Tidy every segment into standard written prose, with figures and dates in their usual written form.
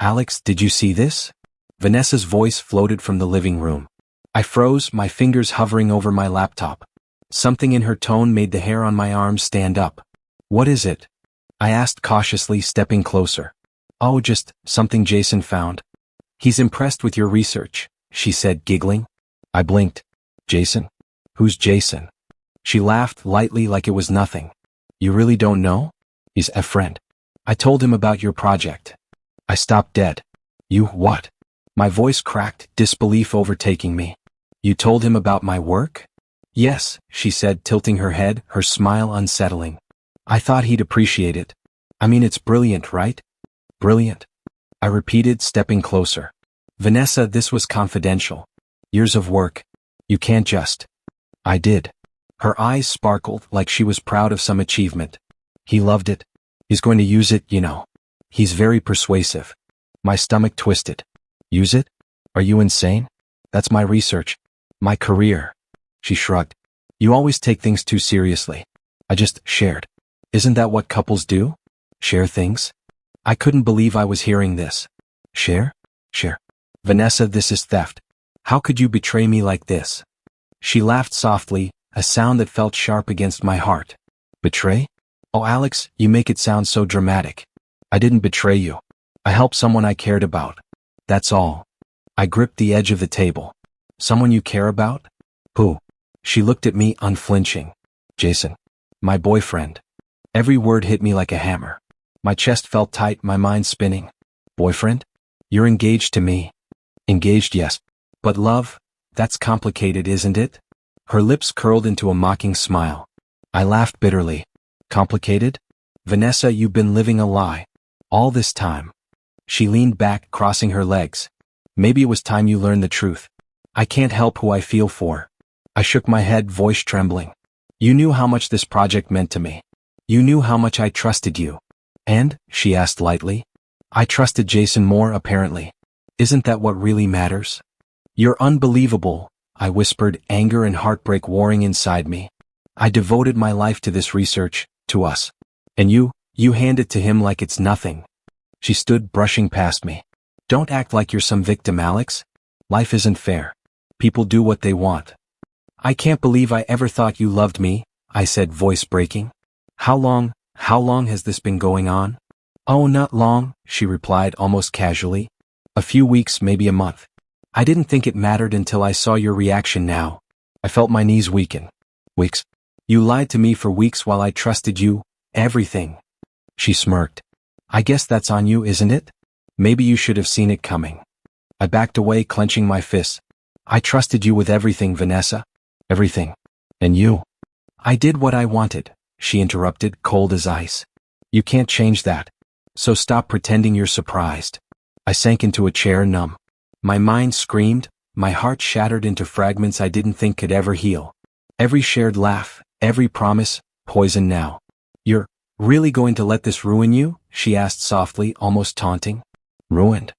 Alex, did you see this? Vanessa's voice floated from the living room. I froze, my fingers hovering over my laptop. Something in her tone made the hair on my arms stand up. What is it? I asked cautiously, stepping closer. Oh, just something Jason found. He's impressed with your research, she said, giggling. I blinked. Jason? Who's Jason? She laughed lightly like it was nothing. You really don't know? He's a friend. I told him about your project. I stopped dead. You what? My voice cracked, disbelief overtaking me. You told him about my work? Yes, she said, tilting her head, her smile unsettling. I thought he'd appreciate it. I mean, it's brilliant, right? Brilliant. I repeated, stepping closer. Vanessa, this was confidential. Years of work. You can't just. I did. Her eyes sparkled like she was proud of some achievement. He loved it. He's going to use it, you know. He's very persuasive. My stomach twisted. Use it? Are you insane? That's my research. My career. She shrugged. You always take things too seriously. I just shared. Isn't that what couples do? Share things? I couldn't believe I was hearing this. Share? Share. Vanessa, this is theft. How could you betray me like this? She laughed softly, a sound that felt sharp against my heart. Betray? Oh, Alex, you make it sound so dramatic. I didn't betray you. I helped someone I cared about. That's all. I gripped the edge of the table. Someone you care about? Who? She looked at me, unflinching. Jason. My boyfriend. Every word hit me like a hammer. My chest felt tight, my mind spinning. Boyfriend? You're engaged to me. Engaged, yes. But love? That's complicated, isn't it? Her lips curled into a mocking smile. I laughed bitterly. Complicated? Vanessa, you've been living a lie. All this time. She leaned back, crossing her legs. Maybe it was time you learned the truth. I can't help who I feel for. I shook my head, voice trembling. You knew how much this project meant to me. You knew how much I trusted you. And, she asked lightly, I trusted Jason more, apparently. Isn't that what really matters? You're unbelievable, I whispered, anger and heartbreak warring inside me. I devoted my life to this research, to us. And you hand it to him like it's nothing. She stood, brushing past me. Don't act like you're some victim, Alex. Life isn't fair. People do what they want. I can't believe I ever thought you loved me, I said, voice breaking. How long has this been going on? Oh, not long, she replied almost casually. A few weeks, maybe a month. I didn't think it mattered until I saw your reaction now. I felt my knees weaken. Weeks? You lied to me for weeks while I trusted you, everything. She smirked. I guess that's on you, isn't it? Maybe you should have seen it coming. I backed away, clenching my fists. I trusted you with everything, Vanessa. Everything. And you? I did what I wanted, she interrupted, cold as ice. You can't change that. So stop pretending you're surprised. I sank into a chair, numb. My mind screamed, my heart shattered into fragments I didn't think could ever heal. Every shared laugh, every promise, poison now. You're really going to let this ruin you? She asked softly, almost taunting. Ruined?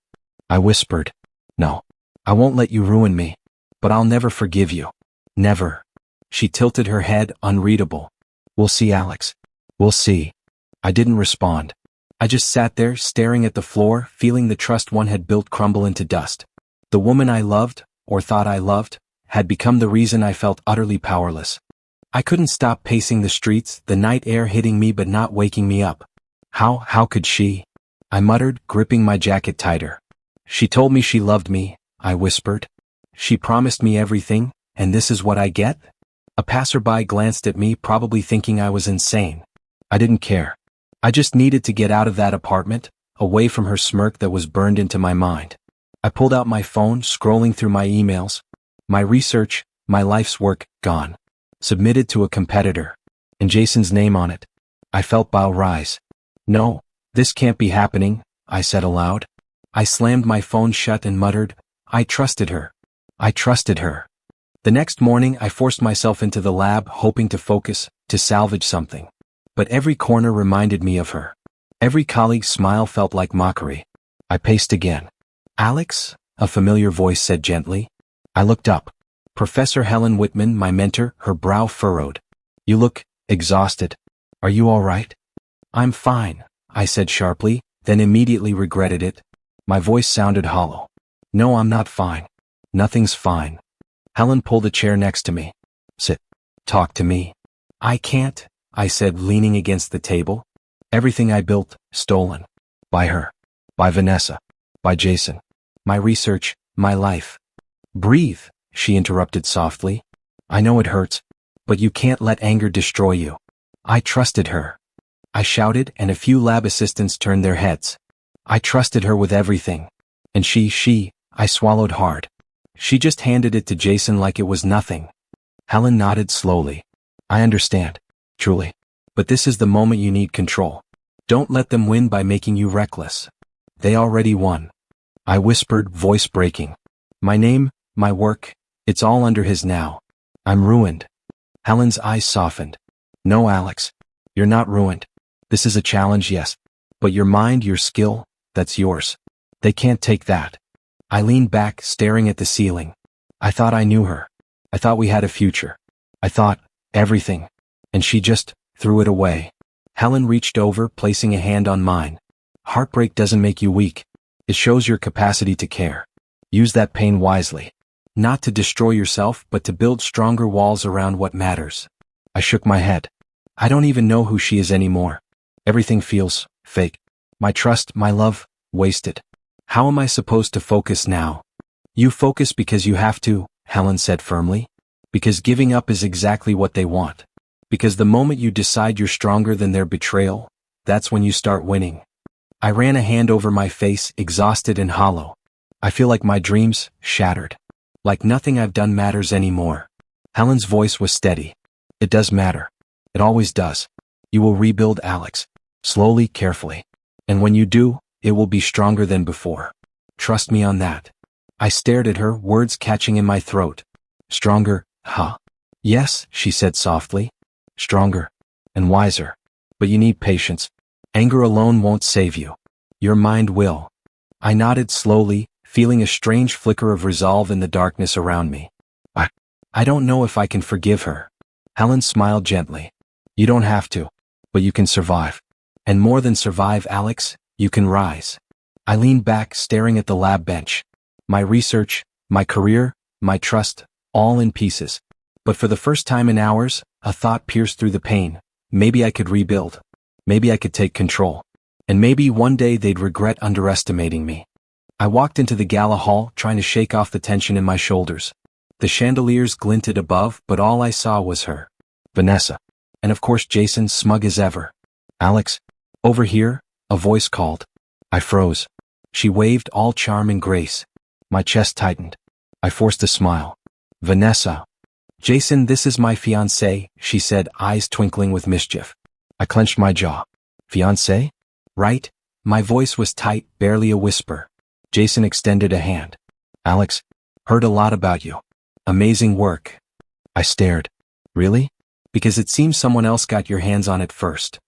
I whispered. No. I won't let you ruin me. But I'll never forgive you. Never. She tilted her head, unreadable. We'll see, Alex. We'll see. I didn't respond. I just sat there, staring at the floor, feeling the trust one had built crumble into dust. The woman I loved, or thought I loved, had become the reason I felt utterly powerless. I couldn't stop pacing the streets, the night air hitting me but not waking me up. How could she? I muttered, gripping my jacket tighter. She told me she loved me, I whispered. She promised me everything, and this is what I get? A passerby glanced at me, probably thinking I was insane. I didn't care. I just needed to get out of that apartment, away from her smirk that was burned into my mind. I pulled out my phone, scrolling through my emails. My research, my life's work, gone. Submitted to a competitor. And Jason's name on it. I felt bile rise. No, this can't be happening, I said aloud. I slammed my phone shut and muttered, I trusted her. I trusted her. The next morning I forced myself into the lab, hoping to focus, to salvage something. But every corner reminded me of her. Every colleague's smile felt like mockery. I paced again. Alex? A familiar voice said gently. I looked up. Professor Helen Whitman, my mentor, her brow furrowed. You look exhausted. Are you all right? I'm fine, I said sharply, then immediately regretted it. My voice sounded hollow. No, I'm not fine. Nothing's fine. Helen pulled a chair next to me. Sit. Talk to me. I can't, I said, leaning against the table. Everything I built, stolen. By her. By Vanessa. By Jason. My research, my life. Breathe, she interrupted softly. I know it hurts, but you can't let anger destroy you. I trusted her. I shouted, and a few lab assistants turned their heads. I trusted her with everything. And I swallowed hard. She just handed it to Jason like it was nothing. Helen nodded slowly. I understand. Truly. But this is the moment you need control. Don't let them win by making you reckless. They already won. I whispered, voice breaking. My name, my work, it's all under his now. I'm ruined. Helen's eyes softened. No, Alex. You're not ruined. This is a challenge, yes. But your mind, your skill, that's yours. They can't take that. I leaned back, staring at the ceiling. I thought I knew her. I thought we had a future. I thought, everything. And she just threw it away. Helen reached over, placing a hand on mine. Heartbreak doesn't make you weak. It shows your capacity to care. Use that pain wisely. Not to destroy yourself, but to build stronger walls around what matters. I shook my head. I don't even know who she is anymore. Everything feels fake. My trust, my love, wasted. How am I supposed to focus now? You focus because you have to, Helen said firmly. Because giving up is exactly what they want. Because the moment you decide you're stronger than their betrayal, that's when you start winning. I ran a hand over my face, exhausted and hollow. I feel like my dreams shattered. Like nothing I've done matters anymore. Helen's voice was steady. It does matter. It always does. You will rebuild, Alex. Slowly, carefully. And when you do, it will be stronger than before. Trust me on that. I stared at her, words catching in my throat. Stronger, huh? Yes, she said softly. Stronger. And wiser. But you need patience. Anger alone won't save you. Your mind will. I nodded slowly, feeling a strange flicker of resolve in the darkness around me. I don't know if I can forgive her. Helen smiled gently. You don't have to. But you can survive. And more than survive, Alex, you can rise. I leaned back, staring at the lab bench. My research, my career, my trust, all in pieces. But for the first time in hours, a thought pierced through the pain. Maybe I could rebuild. Maybe I could take control. And maybe one day they'd regret underestimating me. I walked into the gala hall, trying to shake off the tension in my shoulders. The chandeliers glinted above, but all I saw was her. Vanessa. And of course Jason, smug as ever. Alex. Over here, a voice called. I froze. She waved, all charm and grace. My chest tightened. I forced a smile. Vanessa. Jason, this is my fiancé, she said, eyes twinkling with mischief. I clenched my jaw. Fiancé? Right? My voice was tight, barely a whisper. Jason extended a hand. Alex, heard a lot about you. Amazing work. I stared. Really? Because it seems someone else got your hands on it first.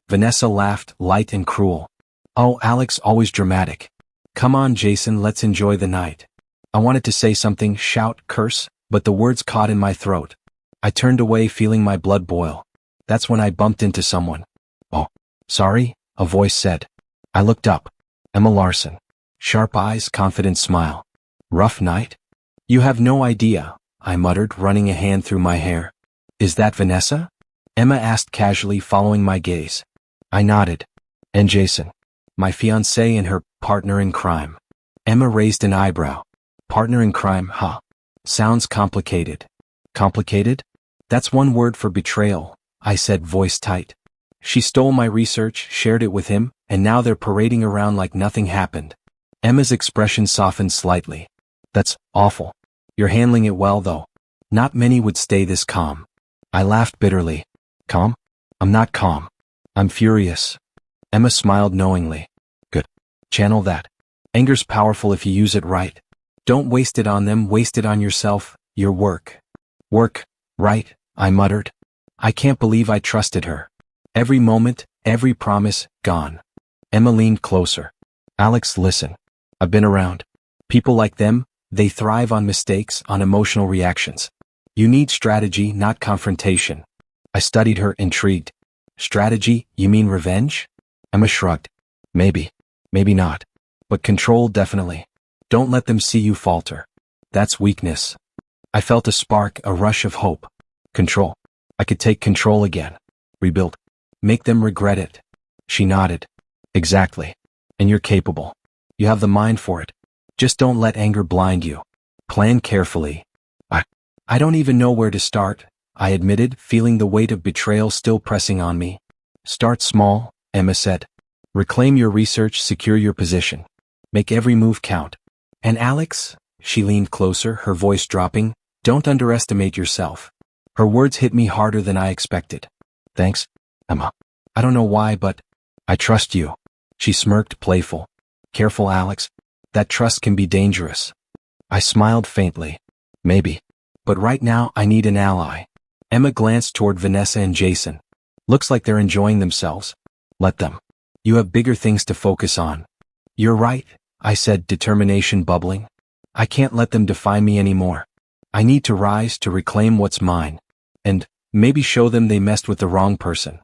Vanessa laughed, light and cruel. Oh, Alex, always dramatic. Come on, Jason, let's enjoy the night. I wanted to say something, shout, curse, but the words caught in my throat. I turned away, feeling my blood boil. That's when I bumped into someone. Oh, sorry, a voice said. I looked up. Emma Larson. Sharp eyes, confident smile. Rough night? You have no idea, I muttered, running a hand through my hair. Is that Vanessa? Emma asked casually, following my gaze. I nodded. And Jason. My fiancé and her partner in crime. Emma raised an eyebrow. Partner in crime, huh? Sounds complicated. Complicated? That's one word for betrayal, I said, voice tight. She stole my research, shared it with him, and now they're parading around like nothing happened. Emma's expression softened slightly. That's awful. You're handling it well, though. Not many would stay this calm. I laughed bitterly. Calm? I'm not calm. I'm furious. Emma smiled knowingly. Good. Channel that. Anger's powerful if you use it right. Don't waste it on them, waste it on yourself, your work. Work, right, I muttered. I can't believe I trusted her. Every moment, every promise, gone. Emma leaned closer. Alex, listen. I've been around. People like them, they thrive on mistakes, on emotional reactions. You need strategy, not confrontation. I studied her, intrigued. Strategy, you mean revenge? Emma shrugged. Maybe. Maybe not. But control definitely. Don't let them see you falter. That's weakness. I felt a spark, a rush of hope. Control. I could take control again. Rebuild. Make them regret it. She nodded. Exactly. And you're capable. You have the mind for it. Just don't let anger blind you. Plan carefully. I don't even know where to start, I admitted, feeling the weight of betrayal still pressing on me. Start small, Emma said. Reclaim your research, secure your position. Make every move count. And Alex, she leaned closer, her voice dropping, don't underestimate yourself. Her words hit me harder than I expected. Thanks, Emma. I don't know why, but I trust you. She smirked, playful. Careful, Alex. That trust can be dangerous. I smiled faintly. Maybe. But right now I need an ally. Emma glanced toward Vanessa and Jason. Looks like they're enjoying themselves. Let them. You have bigger things to focus on. You're right, I said, determination bubbling. I can't let them define me anymore. I need to rise to reclaim what's mine. And maybe show them they messed with the wrong person.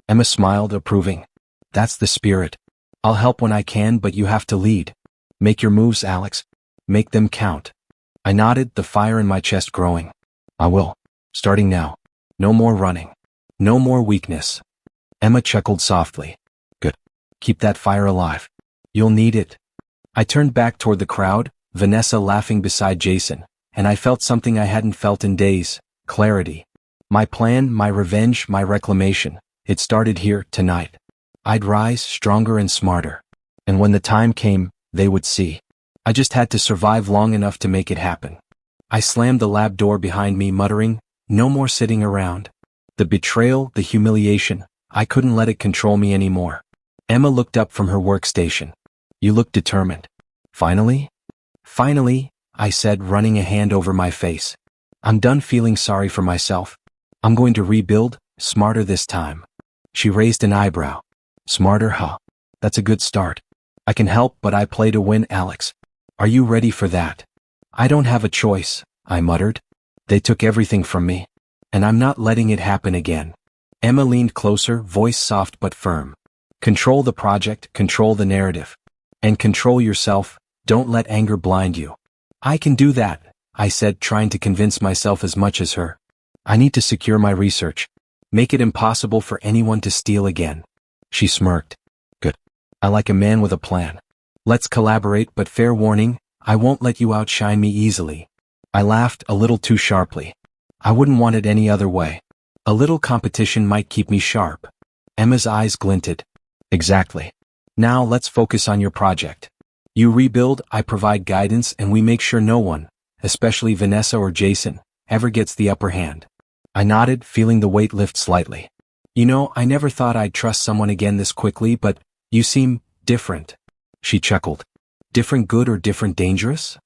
Emma smiled, approving. That's the spirit. I'll help when I can, but you have to lead. Make your moves, Alex. Make them count. I nodded, the fire in my chest growing. I will. Starting now. No more running. No more weakness. Emma chuckled softly. Good. Keep that fire alive. You'll need it. I turned back toward the crowd, Vanessa laughing beside Jason, and I felt something I hadn't felt in days. Clarity. My plan, my revenge, my reclamation. It started here, tonight. I'd rise, stronger and smarter. And when the time came, they would see. I just had to survive long enough to make it happen. I slammed the lab door behind me, muttering, no more sitting around. The betrayal, the humiliation, I couldn't let it control me anymore. Emma looked up from her workstation. You look determined. Finally? Finally, I said, running a hand over my face. I'm done feeling sorry for myself. I'm going to rebuild, smarter this time. She raised an eyebrow. Smarter, huh? That's a good start. I can help, but I play to win, Alex. Are you ready for that? I don't have a choice, I muttered. They took everything from me. And I'm not letting it happen again. Emma leaned closer, voice soft but firm. Control the project, control the narrative. And control yourself, don't let anger blind you. I can do that, I said, trying to convince myself as much as her. I need to secure my research. Make it impossible for anyone to steal again. She smirked. Good. I like a man with a plan. Let's collaborate, but fair warning, I won't let you outshine me easily. I laughed a little too sharply. I wouldn't want it any other way. A little competition might keep me sharp. Emma's eyes glinted. Exactly. Now let's focus on your project. You rebuild, I provide guidance, and we make sure no one, especially Vanessa or Jason, ever gets the upper hand. I nodded, feeling the weight lift slightly. You know, I never thought I'd trust someone again this quickly, but you seem different. She chuckled. Different good or different dangerous?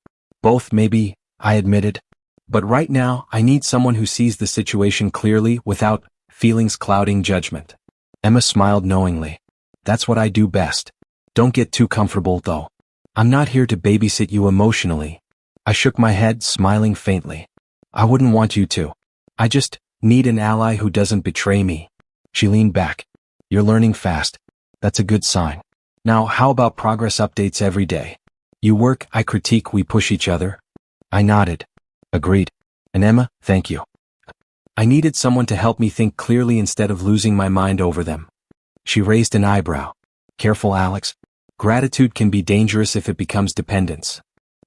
Both maybe, I admitted. But right now, I need someone who sees the situation clearly without feelings clouding judgment. Emma smiled knowingly. That's what I do best. Don't get too comfortable, though. I'm not here to babysit you emotionally. I shook my head, smiling faintly. I wouldn't want you to. I just need an ally who doesn't betray me. She leaned back. You're learning fast. That's a good sign. Now, how about progress updates every day? You work, I critique, we push each other. I nodded. Agreed. And Emma, thank you. I needed someone to help me think clearly instead of losing my mind over them. She raised an eyebrow. Careful, Alex. Gratitude can be dangerous if it becomes dependence.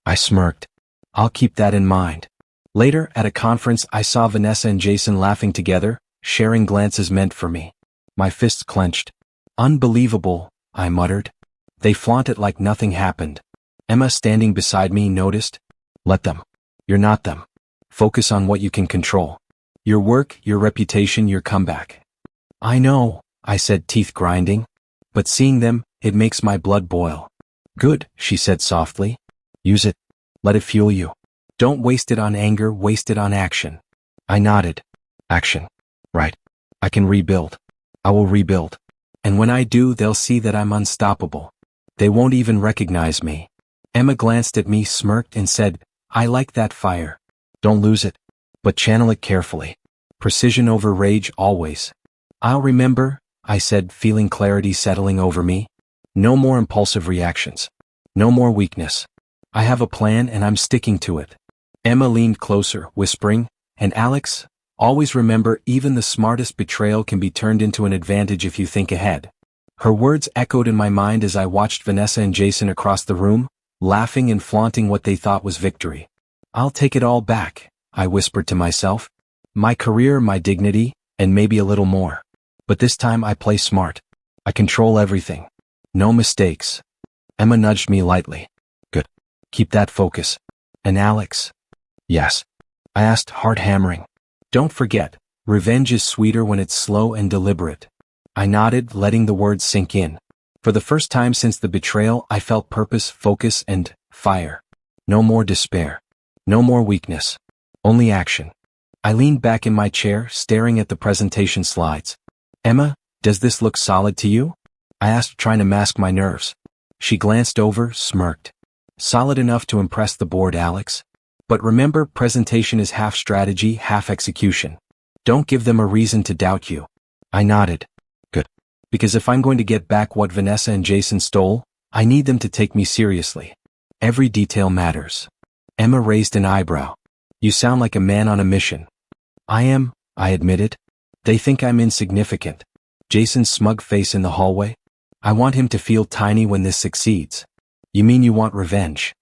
I smirked. I'll keep that in mind. Later, at a conference, I saw Vanessa and Jason laughing together, sharing glances meant for me. My fists clenched. Unbelievable, I muttered. They flaunt it like nothing happened. Emma, standing beside me, noticed. Let them. You're not them. Focus on what you can control. Your work, your reputation, your comeback. I know, I said, teeth grinding. But seeing them, it makes my blood boil. Good, she said softly. Use it. Let it fuel you. Don't waste it on anger, waste it on action. I nodded. Action. Right. I can rebuild. I will rebuild. And when I do, they'll see that I'm unstoppable. They won't even recognize me. Emma glanced at me, smirked, and said, I like that fire. Don't lose it. But channel it carefully. Precision over rage always. I'll remember, I said, feeling clarity settling over me. No more impulsive reactions. No more weakness. I have a plan and I'm sticking to it. Emma leaned closer, whispering, and Alex, always remember even the smartest betrayal can be turned into an advantage if you think ahead. Her words echoed in my mind as I watched Vanessa and Jason across the room, laughing and flaunting what they thought was victory. I'll take it all back, I whispered to myself. My career, my dignity, and maybe a little more. But this time I play smart. I control everything. No mistakes. Emma nudged me lightly. Good. Keep that focus. And Alex? Yes. I asked, heart hammering. Don't forget, revenge is sweeter when it's slow and deliberate. I nodded, letting the words sink in. For the first time since the betrayal, I felt purpose, focus, and fire. No more despair. No more weakness. Only action. I leaned back in my chair, staring at the presentation slides. Emma, does this look solid to you? I asked, trying to mask my nerves. She glanced over, smirked. Solid enough to impress the board, Alex. But remember, presentation is half strategy, half execution. Don't give them a reason to doubt you. I nodded. Good. Because if I'm going to get back what Vanessa and Jason stole, I need them to take me seriously. Every detail matters. Emma raised an eyebrow. You sound like a man on a mission. I am, I admitted. They think I'm insignificant. Jason's smug face in the hallway. I want him to feel tiny when this succeeds. You mean you want revenge?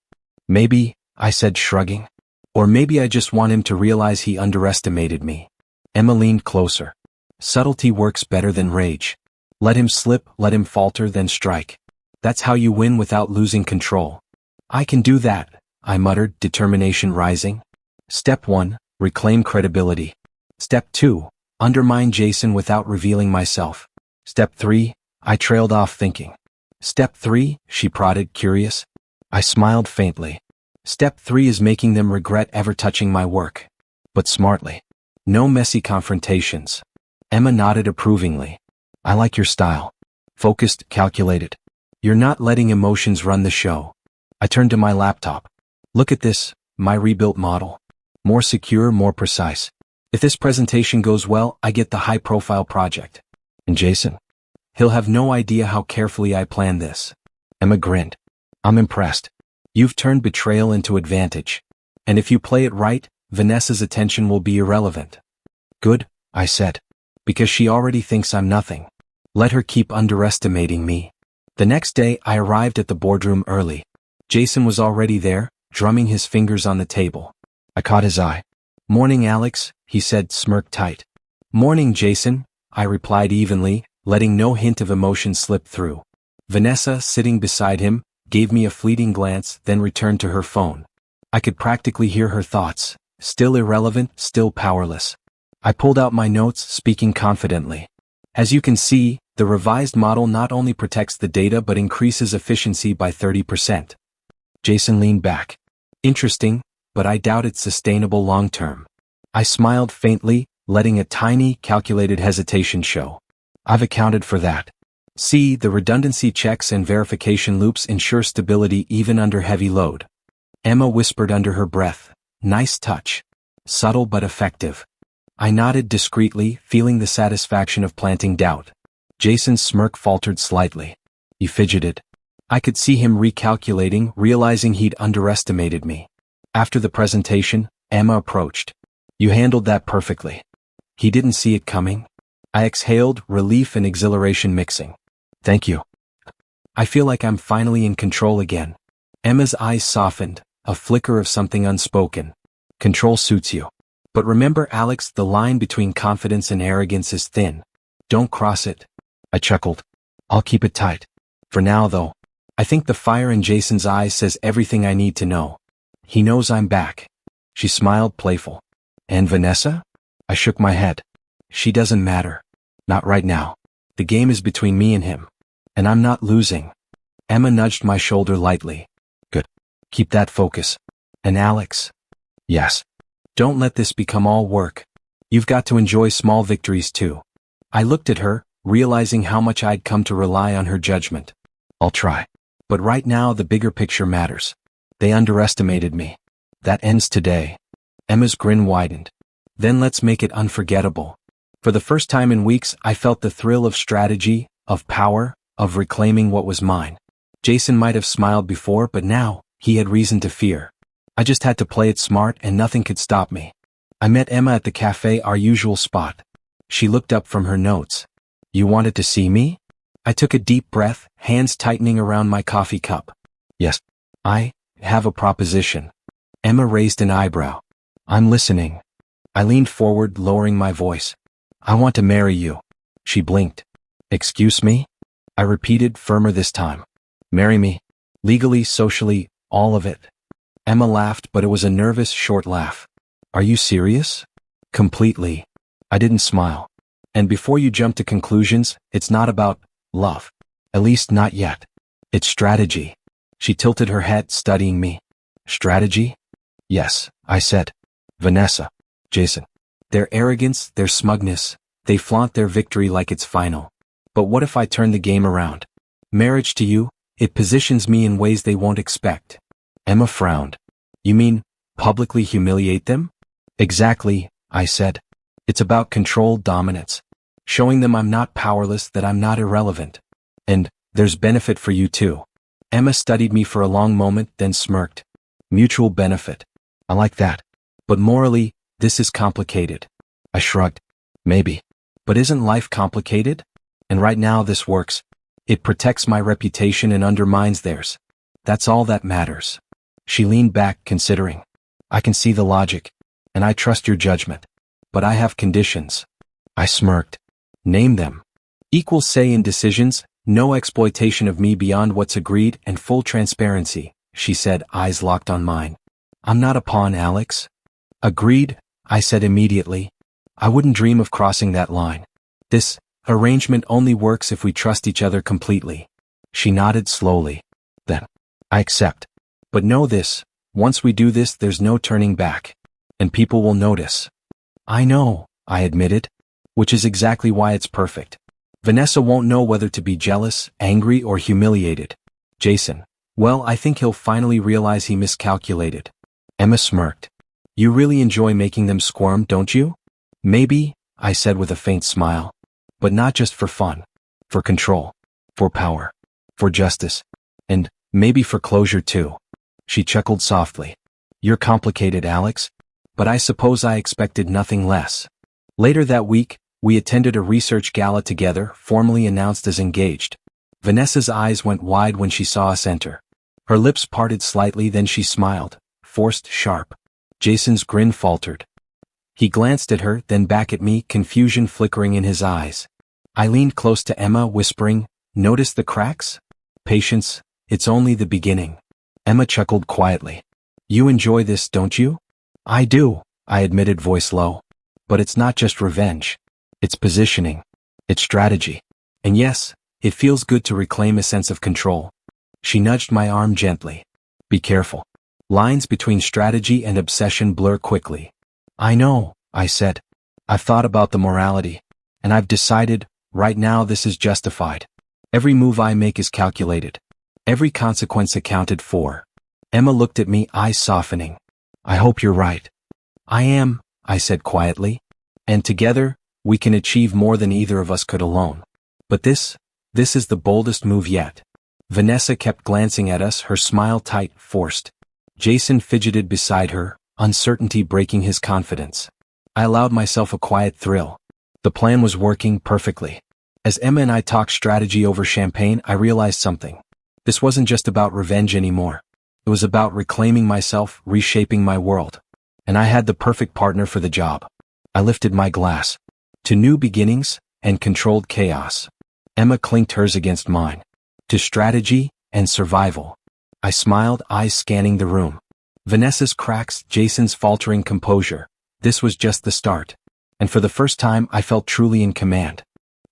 Maybe, I said, shrugging. Or maybe I just want him to realize he underestimated me. Emma leaned closer. Subtlety works better than rage. Let him slip, let him falter, then strike. That's how you win without losing control. I can do that, I muttered, determination rising. Step 1, reclaim credibility. Step 2, undermine Jason without revealing myself. Step 3, I trailed off thinking. Step 3, she prodded, curious. I smiled faintly. Step 3 is making them regret ever touching my work. But smartly. No messy confrontations. Emma nodded approvingly. I like your style. Focused, calculated. You're not letting emotions run the show. I turned to my laptop. Look at this, my rebuilt model. More secure, more precise. If this presentation goes well, I get the high-profile project. And Jason? He'll have no idea how carefully I planned this. Emma grinned. I'm impressed. You've turned betrayal into advantage. And if you play it right, Vanessa's attention will be irrelevant. Good, I said. Because she already thinks I'm nothing. Let her keep underestimating me. The next day, I arrived at the boardroom early. Jason was already there, drumming his fingers on the table. I caught his eye. Morning, Alex, he said, smirk tight. Morning, Jason, I replied evenly, letting no hint of emotion slip through. Vanessa, sitting beside him, gave me a fleeting glance, then returned to her phone. I could practically hear her thoughts, still irrelevant, still powerless. I pulled out my notes, speaking confidently. As you can see, the revised model not only protects the data but increases efficiency by 30%. Jason leaned back. Interesting, but I doubt it's sustainable long-term. I smiled faintly, letting a tiny, calculated hesitation show. I've accounted for that. See, the redundancy checks and verification loops ensure stability even under heavy load. Emma whispered under her breath, nice touch. Subtle but effective. I nodded discreetly, feeling the satisfaction of planting doubt. Jason's smirk faltered slightly. He fidgeted. I could see him recalculating, realizing he'd underestimated me. After the presentation, Emma approached. You handled that perfectly. He didn't see it coming. I exhaled, relief and exhilaration mixing. Thank you. I feel like I'm finally in control again. Emma's eyes softened, a flicker of something unspoken. Control suits you. But remember, Alex, the line between confidence and arrogance is thin. Don't cross it. I chuckled. I'll keep it tight. For now, though, I think the fire in Jason's eyes says everything I need to know. He knows I'm back. She smiled, playful. And Vanessa? I shook my head. She doesn't matter. Not right now. The game is between me and him. And I'm not losing. Emma nudged my shoulder lightly. Good. Keep that focus. And Alex? Yes. Don't let this become all work. You've got to enjoy small victories too. I looked at her, realizing how much I'd come to rely on her judgment. I'll try. But right now the bigger picture matters. They underestimated me. That ends today. Emma's grin widened. Then let's make it unforgettable. For the first time in weeks, I felt the thrill of strategy, of power, of reclaiming what was mine. Jason might have smiled before, but now, he had reason to fear. I just had to play it smart and nothing could stop me. I met Emma at the cafe, our usual spot. She looked up from her notes. You wanted to see me? I took a deep breath, hands tightening around my coffee cup. Yes. I have a proposition. Emma raised an eyebrow. I'm listening. I leaned forward, lowering my voice. I want to marry you. She blinked. Excuse me? I repeated, firmer this time. Marry me. Legally, socially, all of it. Emma laughed, but it was a nervous, short laugh. Are you serious? Completely. I didn't smile. And before you jump to conclusions, it's not about love. At least not yet. It's strategy. She tilted her head, studying me. Strategy? Yes, I said. Vanessa. Jason. Their arrogance, their smugness, they flaunt their victory like it's final. But what if I turn the game around? Marriage to you, it positions me in ways they won't expect. Emma frowned. You mean, publicly humiliate them? Exactly, I said. It's about controlled dominance. Showing them I'm not powerless, that I'm not irrelevant. And, there's benefit for you too. Emma studied me for a long moment, then smirked. Mutual benefit. I like that. But morally, this is complicated. I shrugged. Maybe. But isn't life complicated? And right now this works. It protects my reputation and undermines theirs. That's all that matters. She leaned back, considering. I can see the logic. And I trust your judgment. But I have conditions. I smirked. Name them. Equal say in decisions, no exploitation of me beyond what's agreed, and full transparency, she said, eyes locked on mine. I'm not a pawn, Alex. Agreed, I said immediately. I wouldn't dream of crossing that line. This arrangement only works if we trust each other completely. She nodded slowly. Then, I accept. But know this, once we do this, there's no turning back. And people will notice. I know, I admitted. Which is exactly why it's perfect. Vanessa won't know whether to be jealous, angry, or humiliated. Jason. Well, I think he'll finally realize he miscalculated. Emma smirked. You really enjoy making them squirm, don't you? Maybe, I said with a faint smile. But not just for fun. For control. For power. For justice. And, maybe for closure too. She chuckled softly. You're complicated, Alex. But I suppose I expected nothing less. Later that week, we attended a research gala together, formally announced as engaged. Vanessa's eyes went wide when she saw us enter. Her lips parted slightly, then she smiled, forced, sharp. Jason's grin faltered. He glanced at her, then back at me, confusion flickering in his eyes. I leaned close to Emma, whispering, Notice the cracks? Patience, it's only the beginning. Emma chuckled quietly. You enjoy this, don't you? I do, I admitted, voice low. But it's not just revenge. It's positioning. It's strategy. And yes, it feels good to reclaim a sense of control. She nudged my arm gently. Be careful. Lines between strategy and obsession blur quickly. I know, I said. I've thought about the morality. And I've decided, right now this is justified. Every move I make is calculated. Every consequence accounted for. Emma looked at me, eyes softening. I hope you're right. I am, I said quietly. And together, we can achieve more than either of us could alone. But this is the boldest move yet. Vanessa kept glancing at us, her smile tight, forced. Jason fidgeted beside her, uncertainty breaking his confidence. I allowed myself a quiet thrill. The plan was working perfectly. As Emma and I talked strategy over champagne, I realized something. This wasn't just about revenge anymore. It was about reclaiming myself, reshaping my world. And I had the perfect partner for the job. I lifted my glass. To new beginnings and controlled chaos. Emma clinked hers against mine. To strategy and survival. I smiled, eyes scanning the room. Vanessa's cracks, Jason's faltering composure. This was just the start. And for the first time, I felt truly in command.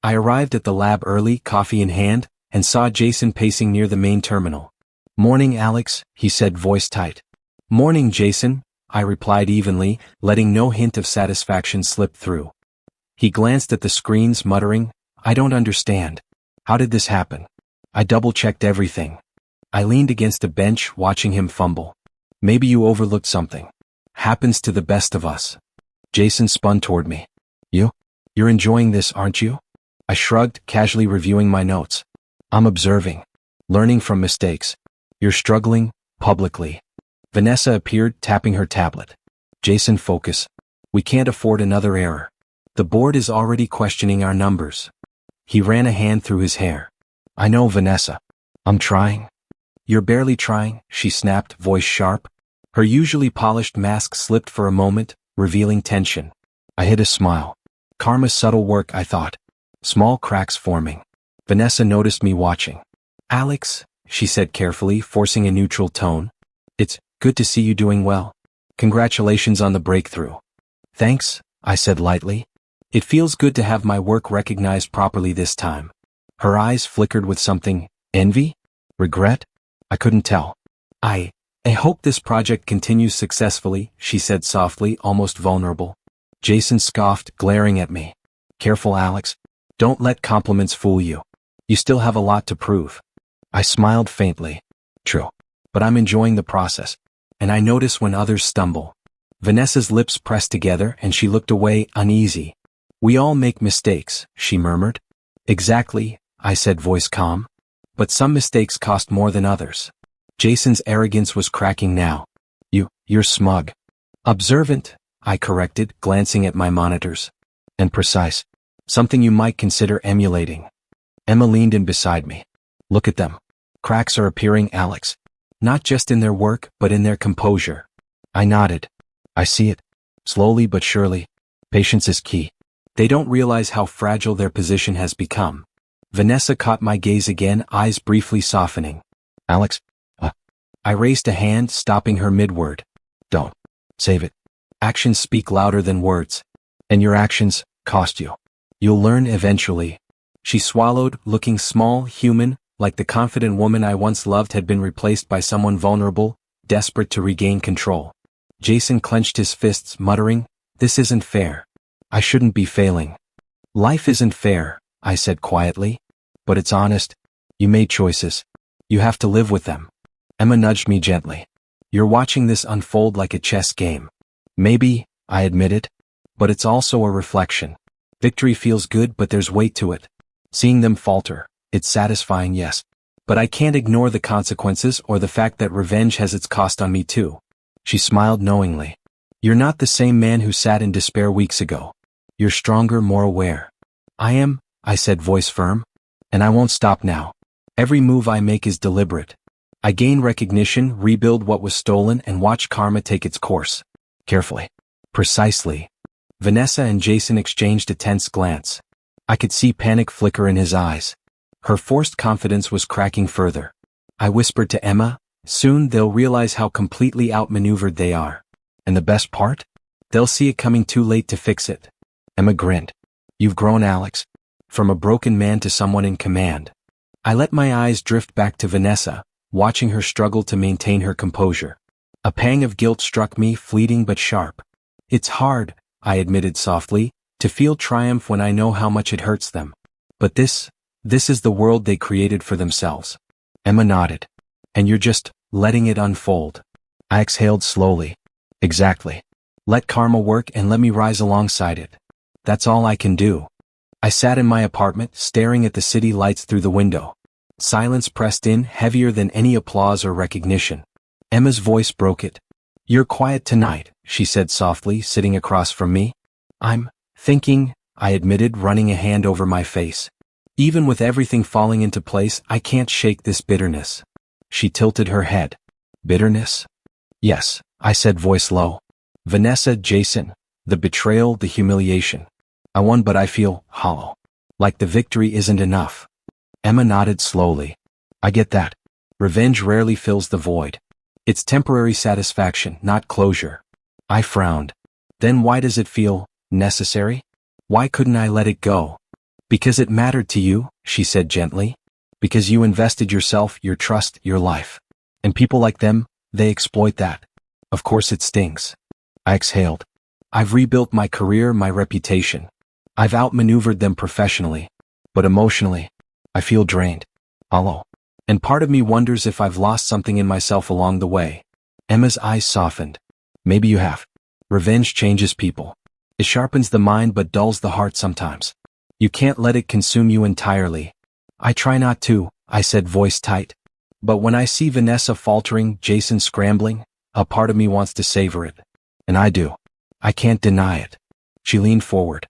I arrived at the lab early, coffee in hand, and saw Jason pacing near the main terminal. Morning, Alex, he said, voice tight. Morning, Jason, I replied evenly, letting no hint of satisfaction slip through. He glanced at the screens, muttering, I don't understand. How did this happen? I double-checked everything. I leaned against a bench, watching him fumble. Maybe you overlooked something. Happens to the best of us. Jason spun toward me. You're enjoying this, aren't you? I shrugged, casually reviewing my notes. I'm observing. Learning from mistakes. You're struggling, publicly. Vanessa appeared, tapping her tablet. Jason, focus. We can't afford another error. The board is already questioning our numbers. He ran a hand through his hair. I know, Vanessa. I'm trying. You're barely trying, she snapped, voice sharp. Her usually polished mask slipped for a moment, revealing tension. I hid a smile. Karma's subtle work, I thought. Small cracks forming. Vanessa noticed me watching. Alex, she said carefully, forcing a neutral tone. It's good to see you doing well. Congratulations on the breakthrough. Thanks, I said lightly. It feels good to have my work recognized properly this time. Her eyes flickered with something. Envy? Regret? I couldn't tell. I hope this project continues successfully, she said softly, almost vulnerable. Jason scoffed, glaring at me. Careful, Alex. Don't let compliments fool you. You still have a lot to prove. I smiled faintly. True. But I'm enjoying the process. And I notice when others stumble. Vanessa's lips pressed together and she looked away, uneasy. We all make mistakes, she murmured. Exactly, I said, voice calm. But some mistakes cost more than others. Jason's arrogance was cracking now. You're smug. Observant, I corrected, glancing at my monitors. And precise. Something you might consider emulating. Emma leaned in beside me. Look at them. Cracks are appearing, Alex. Not just in their work, but in their composure. I nodded. I see it. Slowly but surely. Patience is key. They don't realize how fragile their position has become. Vanessa caught my gaze again, eyes briefly softening. Alex? I raised a hand, stopping her mid-word. Don't. Save it. Actions speak louder than words. And your actions cost you. You'll learn eventually. She swallowed, looking small, human, like the confident woman I once loved had been replaced by someone vulnerable, desperate to regain control. Jason clenched his fists, muttering, This isn't fair. I shouldn't be failing. Life isn't fair, I said quietly. But it's honest. You made choices. You have to live with them. Emma nudged me gently. You're watching this unfold like a chess game. Maybe, I admitted. But it's also a reflection. Victory feels good, but there's weight to it. Seeing them falter, it's satisfying, yes. But I can't ignore the consequences or the fact that revenge has its cost on me too. She smiled knowingly. You're not the same man who sat in despair weeks ago. You're stronger, more aware. I am, I said, voice firm. And I won't stop now. Every move I make is deliberate. I gain recognition, rebuild what was stolen, and watch karma take its course. Carefully. Precisely. Vanessa and Jason exchanged a tense glance. I could see panic flicker in his eyes. Her forced confidence was cracking further. I whispered to Emma, soon they'll realize how completely outmaneuvered they are. And the best part? They'll see it coming too late to fix it. Emma grinned. You've grown, Alex. From a broken man to someone in command. I let my eyes drift back to Vanessa, watching her struggle to maintain her composure. A pang of guilt struck me, fleeting but sharp. It's hard, I admitted softly, to feel triumph when I know how much it hurts them. But this is the world they created for themselves. Emma nodded. And you're just letting it unfold. I exhaled slowly. Exactly. Let karma work and let me rise alongside it. That's all I can do. I sat in my apartment, staring at the city lights through the window. Silence pressed in, heavier than any applause or recognition. Emma's voice broke it. You're quiet tonight, she said softly, sitting across from me. I'm thinking, I admitted, running a hand over my face. Even with everything falling into place, I can't shake this bitterness. She tilted her head. Bitterness? Yes, I said, voice low. Vanessa, Jason, the betrayal, the humiliation. I won, but I feel hollow. Like the victory isn't enough. Emma nodded slowly. I get that. Revenge rarely fills the void. It's temporary satisfaction, not closure. I frowned. Then why does it feel necessary? Why couldn't I let it go? Because it mattered to you, she said gently. Because you invested yourself, your trust, your life. And people like them, they exploit that. Of course it stings. I exhaled. I've rebuilt my career, my reputation. I've outmaneuvered them professionally. But emotionally, I feel drained. Hollow. And part of me wonders if I've lost something in myself along the way. Emma's eyes softened. Maybe you have. Revenge changes people. It sharpens the mind but dulls the heart sometimes. You can't let it consume you entirely. I try not to, I said, voice tight. But when I see Vanessa faltering, Jason scrambling, a part of me wants to savor it. And I do. I can't deny it. She leaned forward.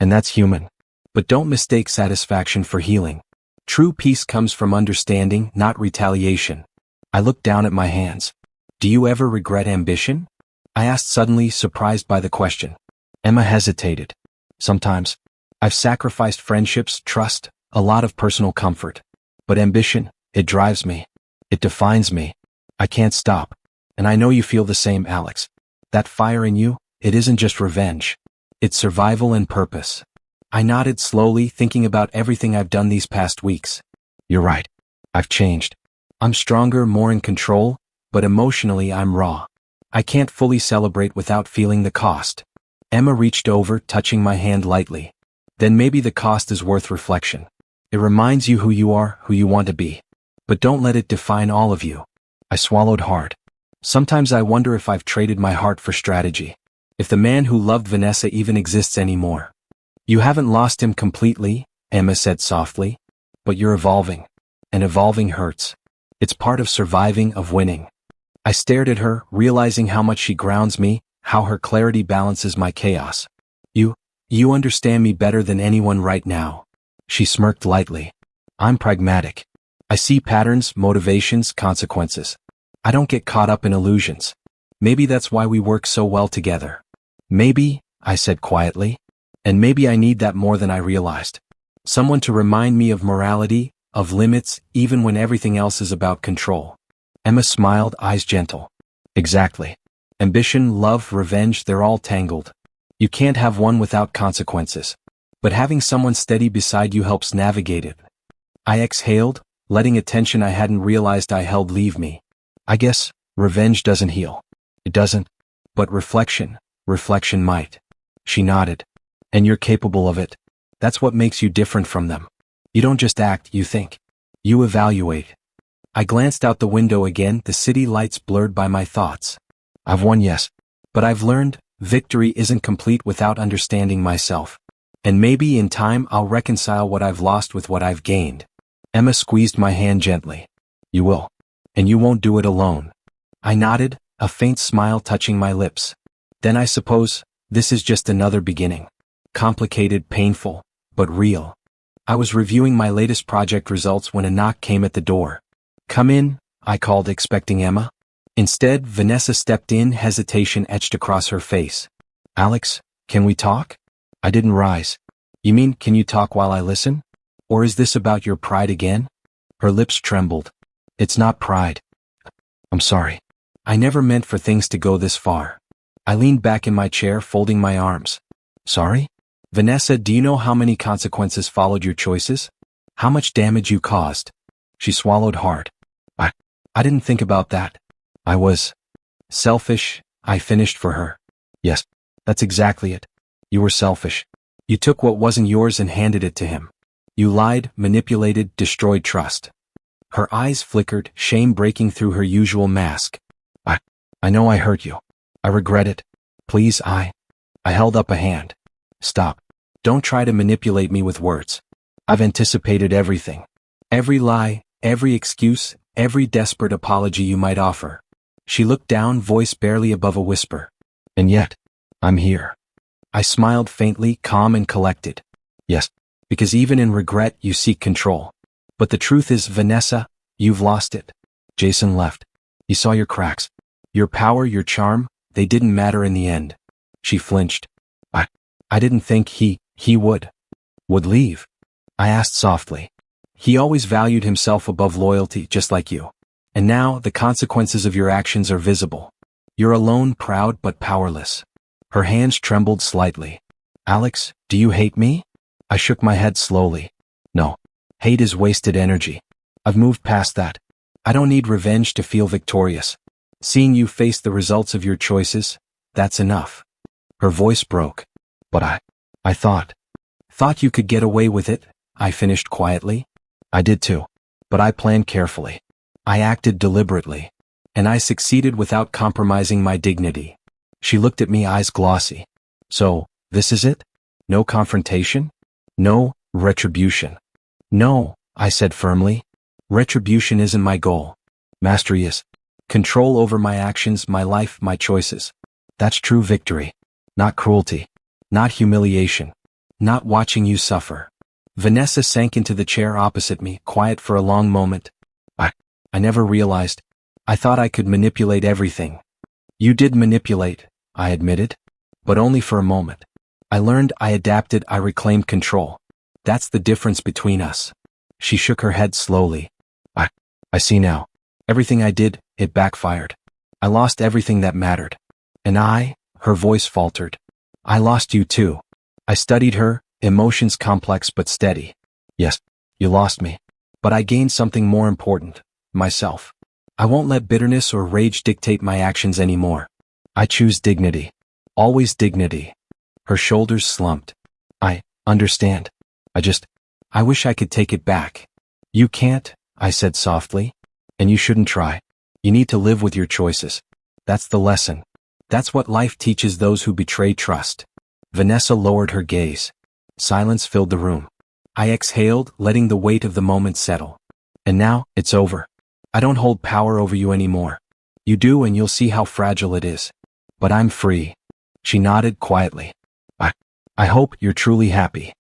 And that's human. But don't mistake satisfaction for healing. True peace comes from understanding, not retaliation. I looked down at my hands. Do you ever regret ambition? I asked suddenly, surprised by the question. Emma hesitated. Sometimes. I've sacrificed friendships, trust, a lot of personal comfort. But ambition, it drives me. It defines me. I can't stop. And I know you feel the same, Alex. That fire in you, it isn't just revenge. It's survival and purpose. I nodded slowly, thinking about everything I've done these past weeks. You're right. I've changed. I'm stronger, more in control, but emotionally I'm raw. I can't fully celebrate without feeling the cost. Emma reached over, touching my hand lightly. Then maybe the cost is worth reflection. It reminds you who you are, who you want to be. But don't let it define all of you. I swallowed hard. Sometimes I wonder if I've traded my heart for strategy. If the man who loved Vanessa even exists anymore. You haven't lost him completely, Emma said softly. But you're evolving. And evolving hurts. It's part of surviving, of winning. I stared at her, realizing how much she grounds me, how her clarity balances my chaos. You understand me better than anyone right now. She smirked lightly. I'm pragmatic. I see patterns, motivations, consequences. I don't get caught up in illusions. Maybe that's why we work so well together. Maybe, I said quietly. And maybe I need that more than I realized. Someone to remind me of morality, of limits, even when everything else is about control. Emma smiled, eyes gentle. Exactly. Ambition, love, revenge, they're all tangled. You can't have one without consequences. But having someone steady beside you helps navigate it. I exhaled, letting a tension I hadn't realized I held leave me. I guess, revenge doesn't heal. It doesn't. But reflection might. She nodded. And you're capable of it. That's what makes you different from them. You don't just act, you think. You evaluate. I glanced out the window again, the city lights blurred by my thoughts. I've won, yes. But I've learned, victory isn't complete without understanding myself. And maybe in time I'll reconcile what I've lost with what I've gained. Emma squeezed my hand gently. You will. And you won't do it alone. I nodded, a faint smile touching my lips. Then I suppose, this is just another beginning. Complicated, painful, but real. I was reviewing my latest project results when a knock came at the door. Come in, I called, expecting Emma. Instead, Vanessa stepped in, hesitation etched across her face. Alex, can we talk? I didn't rise. You mean, can you talk while I listen? Or is this about your pride again? Her lips trembled. It's not pride. I'm sorry. I never meant for things to go this far. I leaned back in my chair, folding my arms. Sorry? Vanessa, do you know how many consequences followed your choices? How much damage you caused? She swallowed hard. I didn't think about that. I was selfish, I finished for her. Yes, that's exactly it. You were selfish. You took what wasn't yours and handed it to him. You lied, manipulated, destroyed trust. Her eyes flickered, shame breaking through her usual mask. I know I hurt you. I regret it. Please, I held up a hand. Stop. Don't try to manipulate me with words. I've anticipated everything. Every lie, every excuse, every desperate apology you might offer. She looked down, voice barely above a whisper. And yet, I'm here. I smiled faintly, calm and collected. Yes, because even in regret you seek control. But the truth is, Vanessa, you've lost it. Jason left. He saw your cracks. Your power, your charm, they didn't matter in the end. She flinched. I didn't think he would leave. I asked softly. He always valued himself above loyalty, just like you. And now, the consequences of your actions are visible. You're alone, proud but powerless. Her hands trembled slightly. Alex, do you hate me? I shook my head slowly. No. Hate is wasted energy. I've moved past that. I don't need revenge to feel victorious. Seeing you face the results of your choices, that's enough. Her voice broke. But I thought you could get away with it, I finished quietly. I did too. But I planned carefully. I acted deliberately. And I succeeded without compromising my dignity. She looked at me, eyes glossy. So, this is it? No confrontation? No retribution? No, I said firmly. Retribution isn't my goal. Mastery is control over my actions, my life, my choices. That's true victory. Not cruelty. Not humiliation. Not watching you suffer. Vanessa sank into the chair opposite me, quiet for a long moment. I never realized. I thought I could manipulate everything. You did manipulate, I admitted. But only for a moment. I learned, I adapted, I reclaimed control. That's the difference between us. She shook her head slowly. I see now. Everything I did, it backfired. I lost everything that mattered. And her voice faltered. I lost you too. I studied her, emotions complex but steady. Yes, you lost me. But I gained something more important. Myself. I won't let bitterness or rage dictate my actions anymore. I choose dignity. Always dignity. Her shoulders slumped. I understand. I wish I could take it back. You can't, I said softly. And you shouldn't try. You need to live with your choices. That's the lesson. That's what life teaches those who betray trust. Vanessa lowered her gaze. Silence filled the room. I exhaled, letting the weight of the moment settle. And now, it's over. I don't hold power over you anymore. You do, and you'll see how fragile it is. But I'm free. She nodded quietly. I hope you're truly happy.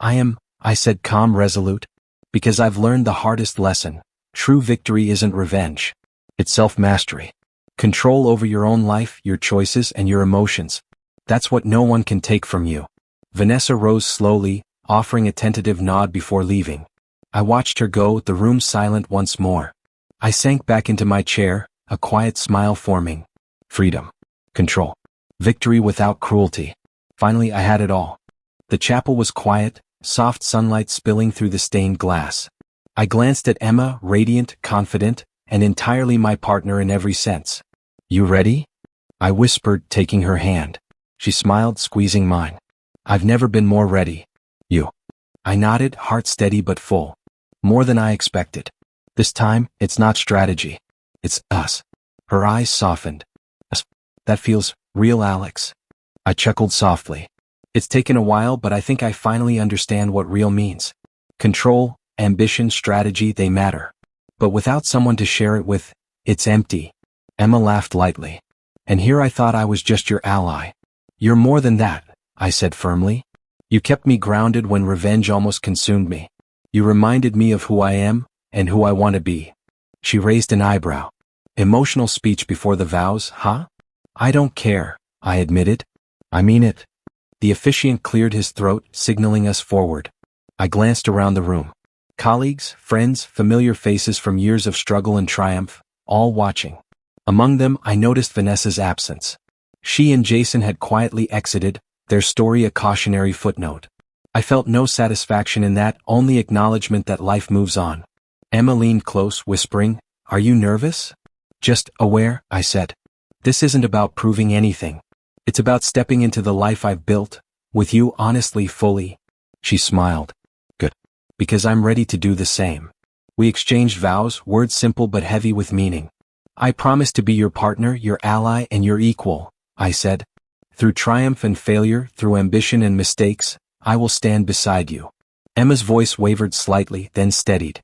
I am, I said calm, resolute. Because I've learned the hardest lesson. True victory isn't revenge. It's self-mastery. Control over your own life, your choices, and your emotions. That's what no one can take from you. Vanessa rose slowly, offering a tentative nod before leaving. I watched her go, the room silent once more. I sank back into my chair, a quiet smile forming. Freedom. Control. Victory without cruelty. Finally, I had it all. The chapel was quiet, soft sunlight spilling through the stained glass. I glanced at Emma, radiant, confident, and entirely my partner in every sense. You ready? I whispered, taking her hand. She smiled, squeezing mine. I've never been more ready. You. I nodded, heart steady but full. More than I expected. This time, it's not strategy. It's us. Her eyes softened. Us. That feels real, Alex. I chuckled softly. It's taken a while, but I think I finally understand what real means. Control, ambition, strategy, they matter. But without someone to share it with, it's empty. Emma laughed lightly. And here I thought I was just your ally. You're more than that, I said firmly. You kept me grounded when revenge almost consumed me. You reminded me of who I am, and who I want to be. She raised an eyebrow. Emotional speech before the vows, huh? I don't care, I admitted. I mean it. The officiant cleared his throat, signaling us forward. I glanced around the room. Colleagues, friends, familiar faces from years of struggle and triumph, all watching. Among them, I noticed Vanessa's absence. She and Jason had quietly exited, their story a cautionary footnote. I felt no satisfaction in that, only acknowledgement that life moves on. Emma leaned close, whispering, Are you nervous? Just aware, I said. This isn't about proving anything. It's about stepping into the life I've built, with you honestly, fully. She smiled. Good. Because I'm ready to do the same. We exchanged vows, words simple but heavy with meaning. I promise to be your partner, your ally, and your equal, I said. Through triumph and failure, through ambition and mistakes, I will stand beside you. Emma's voice wavered slightly, then steadied.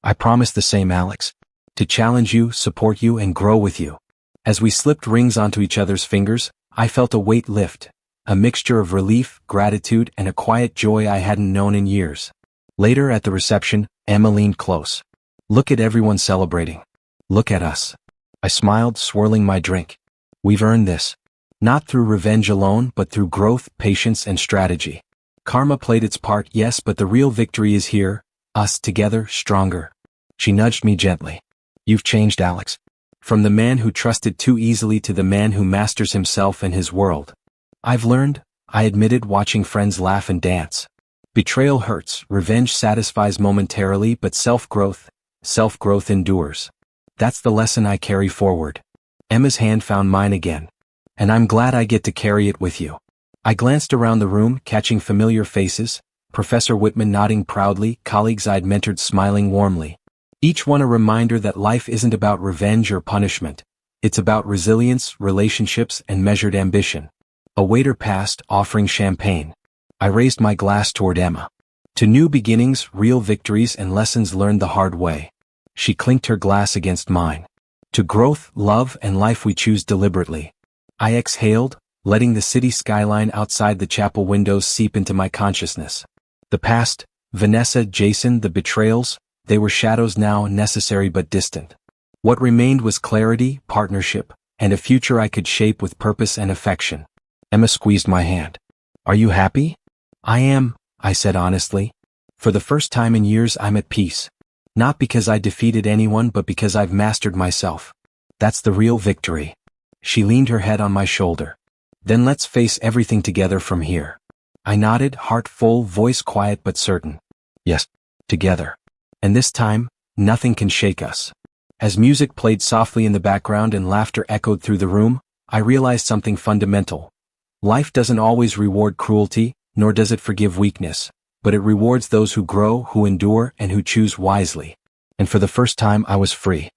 I promise the same, Alex. To challenge you, support you, and grow with you. As we slipped rings onto each other's fingers, I felt a weight lift, a mixture of relief, gratitude, and a quiet joy I hadn't known in years. Later at the reception, Emma leaned close. Look at everyone celebrating. Look at us. I smiled, swirling my drink. We've earned this. Not through revenge alone, but through growth, patience, and strategy. Karma played its part, yes, but the real victory is here, us together, stronger. She nudged me gently. You've changed, Alex. From the man who trusted too easily to the man who masters himself and his world. I've learned, I admitted, watching friends laugh and dance. Betrayal hurts, revenge satisfies momentarily, but self-growth endures. That's the lesson I carry forward. Emma's hand found mine again. And I'm glad I get to carry it with you. I glanced around the room, catching familiar faces, Professor Whitman nodding proudly, colleagues I'd mentored smiling warmly. Each one a reminder that life isn't about revenge or punishment. It's about resilience, relationships, and measured ambition. A waiter passed, offering champagne. I raised my glass toward Emma. To new beginnings, real victories, and lessons learned the hard way. She clinked her glass against mine. To growth, love, and life we choose deliberately. I exhaled, letting the city skyline outside the chapel windows seep into my consciousness. The past, Vanessa, Jason, the betrayals, they were shadows now, necessary but distant. What remained was clarity, partnership, and a future I could shape with purpose and affection. Emma squeezed my hand. Are you happy? I am, I said honestly. For the first time in years I'm at peace. Not because I defeated anyone but because I've mastered myself. That's the real victory. She leaned her head on my shoulder. Then let's face everything together from here. I nodded, heart full, voice quiet but certain. Yes, together. And this time, nothing can shake us. As music played softly in the background and laughter echoed through the room, I realized something fundamental. Life doesn't always reward cruelty, nor does it forgive weakness, but it rewards those who grow, who endure, and who choose wisely. And for the first time I was free.